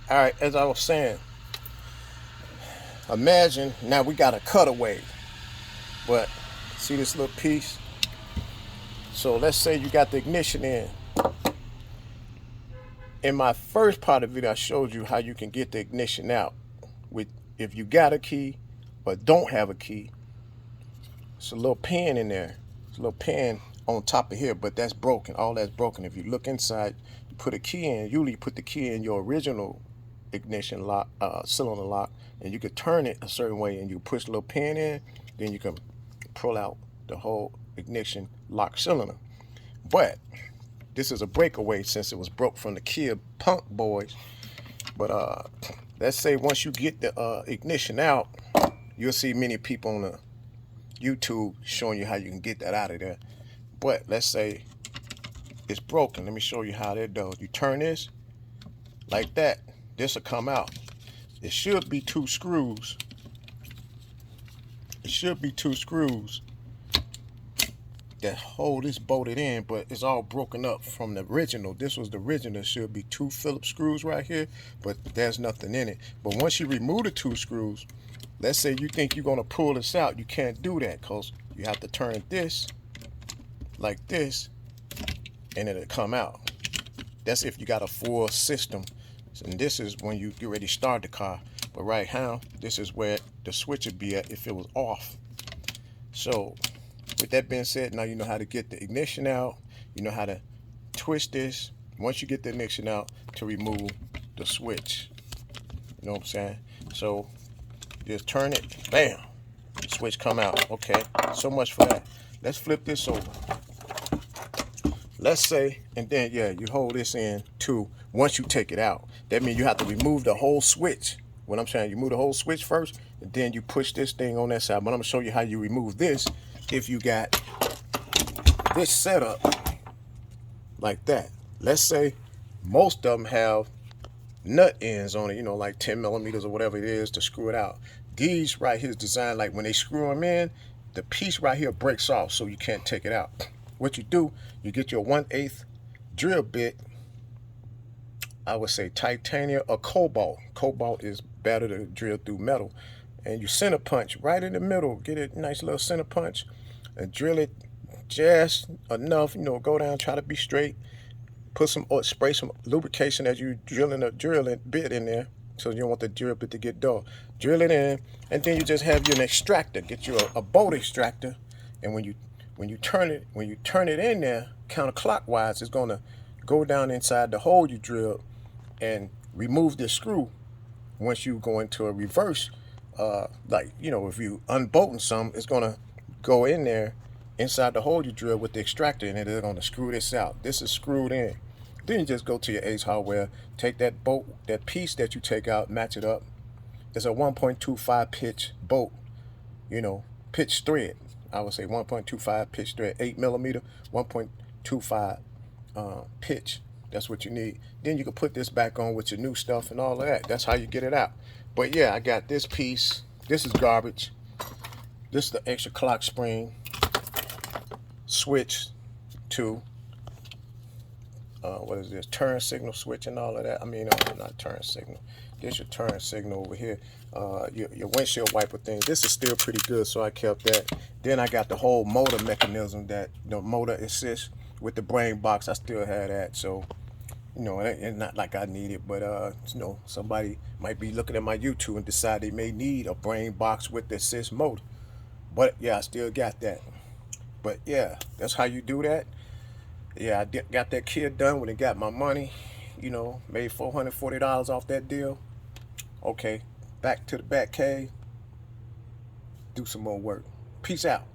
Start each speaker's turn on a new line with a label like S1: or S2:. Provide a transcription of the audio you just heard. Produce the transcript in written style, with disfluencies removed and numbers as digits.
S1: All right, as I was saying, imagine now we got a cutaway, but see this little piece? So let's say you got the ignition in. In my first part of the video, I showed you how you can get the ignition out with if you got a key but don't have a key. It's a little pin in there. It's a little pin on top of here, but that's broken. All that's broken. If you look inside, you put a key in. Usually you put the key in your original ignition lock, cylinder lock, and you could turn it a certain way, and you push a little pin in, then you can pull out the whole ignition lock cylinder. But this is a breakaway since it was broke from the Kia Punk boys. But let's say once you get the ignition out, you'll see many people on the YouTube showing you how you can get that out of there. But let's say it's broken. Let me show you how that does. You turn this like that. This will come out. It should be two screws. It should be two screws that hold this bolted in, but it's all broken up from the original. This was the original. It should be two Phillips screws right here, but there's nothing in it. But once you remove the two screws, let's say you think you're going to pull this out, you can't do that because you have to turn this like this and it'll come out. That's if you got a full system. And this is when you get ready to start the car. But right now, this is where the switch would be at if it was off. So with that being said, now you know how to get the ignition out. You know how to twist this once you get the ignition out to remove the switch. You know what I'm saying? So just turn it, bam, switch come out. Okay, so much for that. Let's flip this over. Let's say, and then yeah, you hold this in too. Once you take it out, that means you have to remove the whole switch. What I'm saying, you move the whole switch first, and then you push this thing on that side. But I'm gonna show you how you remove this if you got this setup like that. Let's say most of them have nut ends on it, you know, like 10 millimeters or whatever it is to screw it out. These right here is designed like when they screw them in, the piece right here breaks off so you can't take it out. What you do, you get your 1/8 drill bit. I would say titanium or cobalt. Cobalt is better to drill through metal. And you center punch right in the middle. Get a nice little center punch and drill it just enough, you know, go down, try to be straight. Put some or spray some lubrication as you drilling a drilling bit in there, so you don't want the drill bit to get dull. Drill it in, and then you just have your extractor. Get you a bolt extractor, and when you turn it in there counterclockwise, it's gonna go down inside the hole you drilled and remove the screw. Once you go into a reverse, like you know, if you unbolting some, it's gonna go in there inside the hole you drill with the extractor, and they're gonna screw this out. This is screwed in. Then you just go to your Ace Hardware, take that bolt, that piece that you take out, match it up. It's a 1.25 pitch bolt, you know, pitch thread. I would say 1.25 pitch thread, 8 millimeter, 1.25 pitch. That's what you need. Then you can put this back on with your new stuff and all of that. That's how you get it out. But yeah, I got this piece. This is garbage. This is the extra clock spring switch to what is this, turn signal switch and all of that. I mean, not turn signal. This your turn signal over here. Your windshield wiper thing. This is still pretty good, so I kept that. Then I got the whole motor mechanism, that the motor assist with the brain box. I still had that, so you know, it's not like I need it, but you know, somebody might be looking at my YouTube and decide they may need a brain box with the assist motor. But yeah, I still got that. But yeah, that's how you do that. Yeah, I got that kid done when it got my money. You know, made $440 off that deal. Okay, back to the back cave. Do some more work. Peace out.